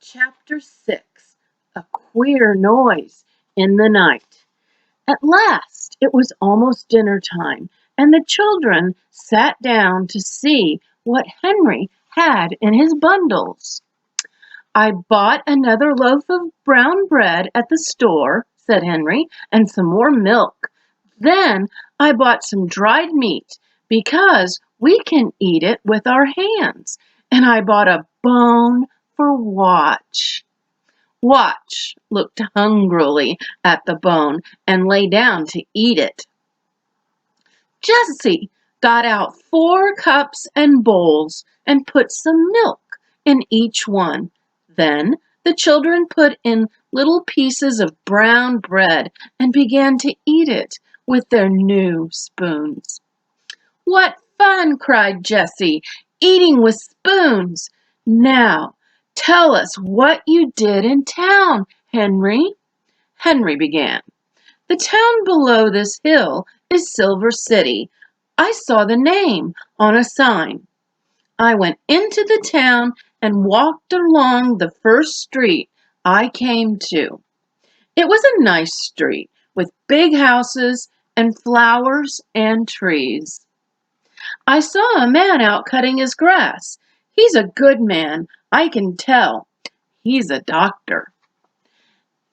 Chapter 6. A Queer Noise in the Night. At last it was almost dinner time, and the children sat down to see what Henry had in his bundles. "I bought another loaf of brown bread at the store," said Henry, "and some more milk. Then I bought some dried meat, because we can eat it with our hands, and I bought a bone for Watch." Watch looked hungrily at the bone and lay down to eat it. Jessie got out 4 cups and bowls and put some milk in each one. Then the children put in little pieces of brown bread and began to eat it with their new spoons. "What fun!" cried Jessie, "eating with spoons. Now, tell us what you did in town, Henry." Henry began. "The town below this hill is Silver City. I saw the name on a sign. I went into the town and walked along the first street I came to. It was a nice street with big houses and flowers and trees. I saw a man out cutting his grass. He's a good man, I can tell. He's a doctor."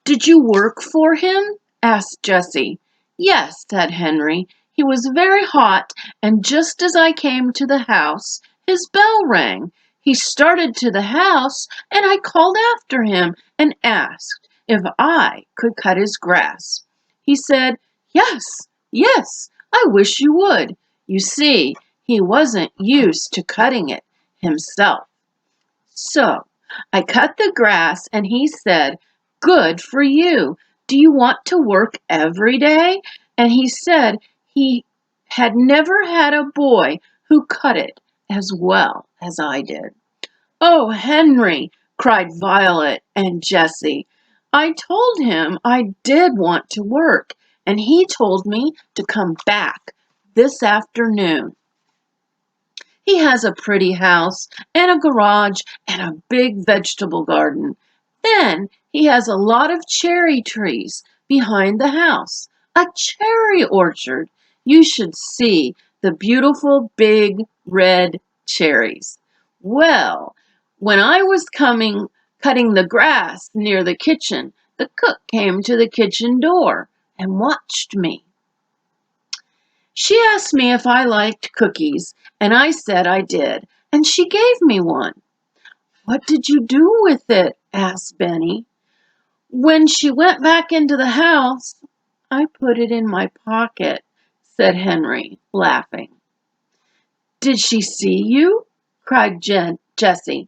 "Did you work for him?" asked Jessie. "Yes," said Henry. "He was very hot, and just as I came to the house, his bell rang. He started to the house, and I called after him and asked if I could cut his grass. He said, 'Yes, yes, I wish you would.' You see, he wasn't used to cutting it himself. So I cut the grass, and he said, 'Good for you. Do you want to work every day?' And he said he had never had a boy who cut it as well as I did." "Oh, Henry," cried Violet and Jessie, "I told him I did want to work, and he told me to come back this afternoon. He has a pretty house and a garage and a big vegetable garden. Then he has a lot of cherry trees behind the house. A cherry orchard. You should see the beautiful big red cherries. Well, when I was cutting the grass near the kitchen, the cook came to the kitchen door and watched me. She asked me if I liked cookies, and I said I did, and she gave me one." "What did you do with it?" asked Benny. "When she went back into the house, I put it in my pocket," said Henry, laughing. "Did she see you?" cried Jessie.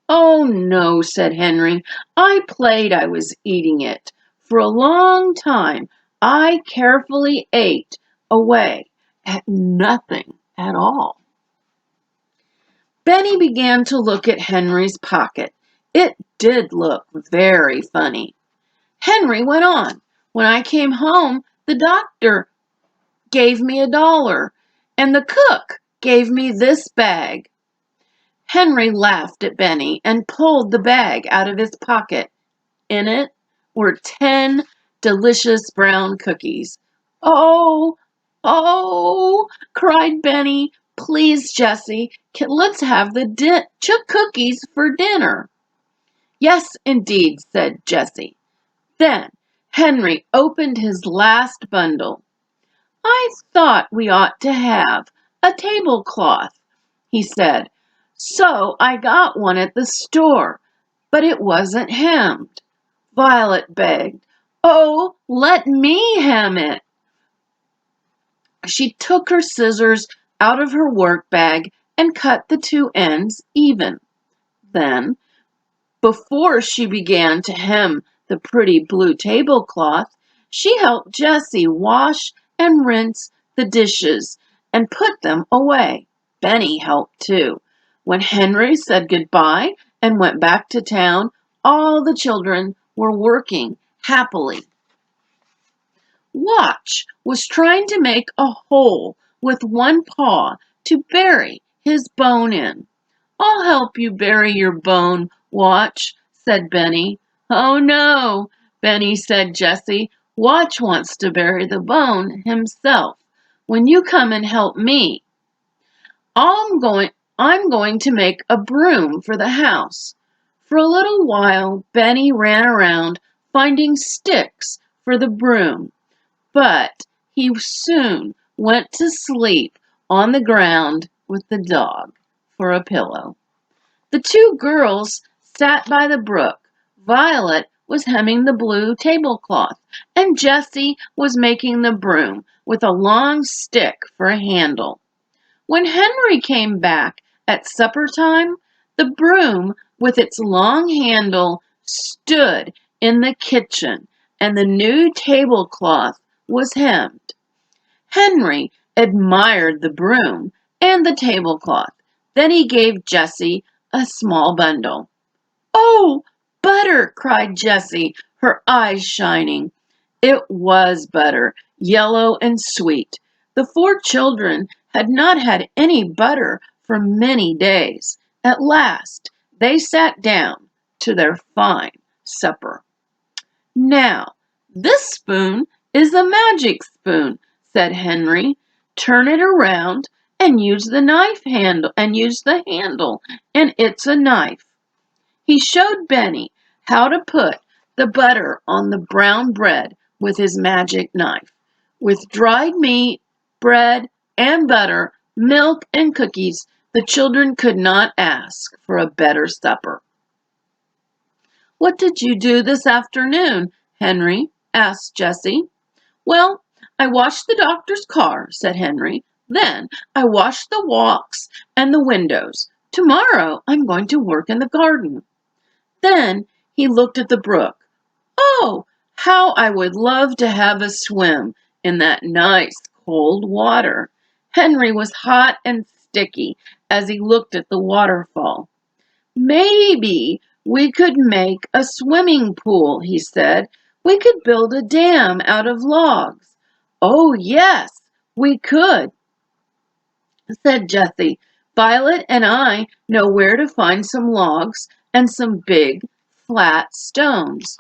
"Oh, no," said Henry. "I played I was eating it. For a long time I carefully ate away at nothing at all." Benny began to look at Henry's pocket. It did look very funny. Henry went on. "When I came home, the doctor gave me $1, and the cook gave me this bag." Henry laughed at Benny and pulled the bag out of his pocket. In it were 10 delicious brown cookies. "Oh, oh," cried Benny. "Please, Jessie, let's have the cookies for dinner." "Yes, indeed," said Jessie. Then Henry opened his last bundle. "I thought we ought to have a tablecloth," he said. "So I got one at the store, but it wasn't hemmed." Violet begged, "Oh, let me hem it." She took her scissors out of her work bag and cut the 2 ends even. Then, before she began to hem the pretty blue tablecloth, she helped Jessie wash and rinse the dishes and put them away. Benny helped too. When Henry said goodbye and went back to town, all the children were working happily. Watch was trying to make a hole with one paw to bury his bone in. "I'll help you bury your bone, Watch," said Benny. Oh no, Benny, said Jessie. Watch wants to bury the bone himself. When you come and help me, I'm going I'm going to make a broom for the house. For a little while Benny ran around finding sticks for the broom, but he soon went to sleep on the ground with the dog for a pillow. The two girls sat by the brook. Violet was hemming the blue tablecloth, and Jessie was making the broom with a long stick for a handle. When Henry came back at supper time, the broom with its long handle stood in the kitchen, and the new tablecloth was hemmed. Henry admired the broom and the tablecloth. Then he gave Jessie a small bundle. "Oh, butter!" cried Jessie, her eyes shining. It was butter, yellow and sweet. The four children had not had any butter for many days. At last they sat down to their fine supper. "Now, this spoon is a magic spoon," said Henry. "Turn it around and use the handle, and it's a knife." He showed Benny how to put the butter on the brown bread with his magic knife. With dried meat, bread, and butter, milk, and cookies, the children could not ask for a better supper. "What did you do this afternoon, Henry?" asked Jessie. "Well, I washed the doctor's car," said Henry. "Then I washed the walks and the windows. Tomorrow I'm going to work in the garden." Then he looked at the brook. "Oh, how I would love to have a swim in that nice cold water." Henry was hot and sticky as he looked at the waterfall. "Maybe we could make a swimming pool," he said. "We could build a dam out of logs." "Oh, yes, we could," said Jessie. "Violet and I know where to find some logs and some big, flat stones."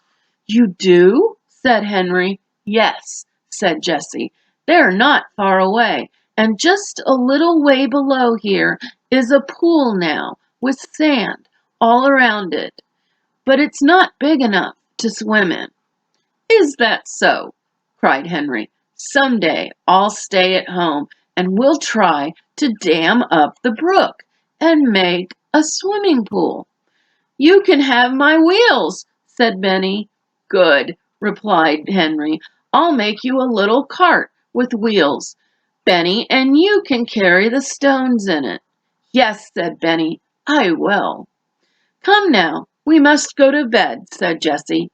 "You do?" said Henry. "Yes," said Jessie. "They're not far away, and just a little way below here is a pool now, with sand all around it. But it's not big enough to swim in." "Is that so?" cried Henry. "Someday I'll stay at home and we'll try to dam up the brook and make a swimming pool." "You can have my wheels," said Benny. "Good," replied Henry. "I'll make you a little cart with wheels, Benny, and you can carry the stones in it." "Yes," said Benny, "I will." "Come now, we must go to bed," said Jessie.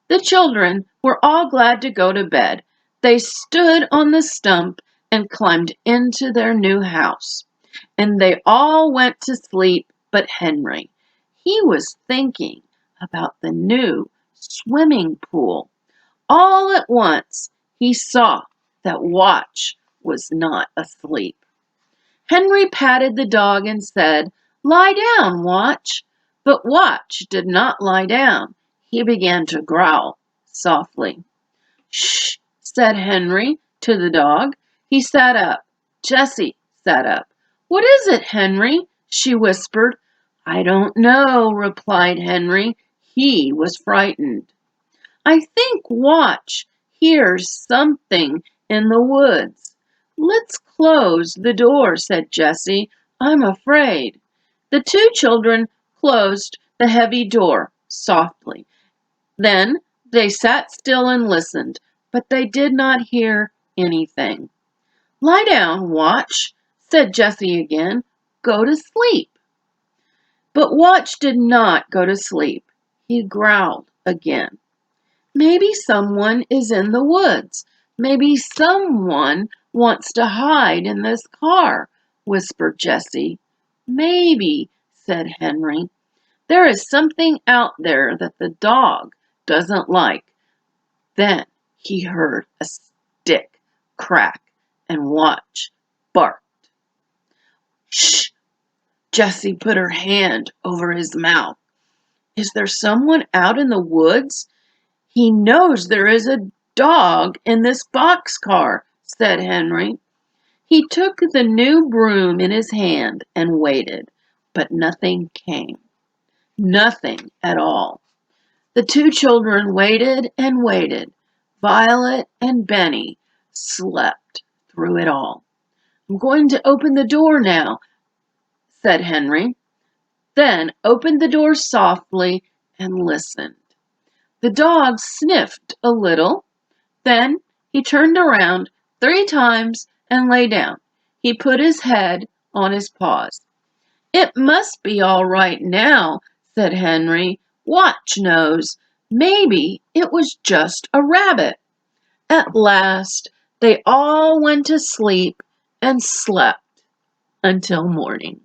The children were all glad to go to bed. They stood on the stump and climbed into their new house. And they all went to sleep but Henry. He was thinking about the new swimming pool. All at once he saw that Watch was not asleep. Henry patted the dog and said, "Lie down, Watch." But Watch did not lie down. He began to growl softly. "Shh," said Henry to the dog. He sat up. Jessie sat up. "What is it, Henry?" she whispered. "I don't know," replied Henry. He was frightened. "I think Watch hears something in the woods." "Let's close the door," said Jessie. "I'm afraid." The two children closed the heavy door softly. Then they sat still and listened, but they did not hear anything. "Lie down, Watch," said Jessie again. "Go to sleep." But Watch did not go to sleep. He growled again. "Maybe someone is in the woods. Maybe someone wants to hide in this car," whispered Jessie. "Maybe," said Henry. "There is something out there that the dog doesn't like." Then he heard a stick crack and Watch barked. "Shh!" Jessie put her hand over his mouth. Is there someone out in the woods? He knows there is a dog in this boxcar, said Henry. He took the new broom in his hand and waited, but nothing came. Nothing at all. The two children waited and waited. Violet and Benny slept through it all. I'm going to open the door now, said Henry. Then opened the door softly and listened. The dog sniffed a little. Then he turned around 3 times and lay down. He put his head on his paws. It must be all right now, said Henry. Watch, Nose. Maybe it was just a rabbit. At last, they all went to sleep and slept until morning.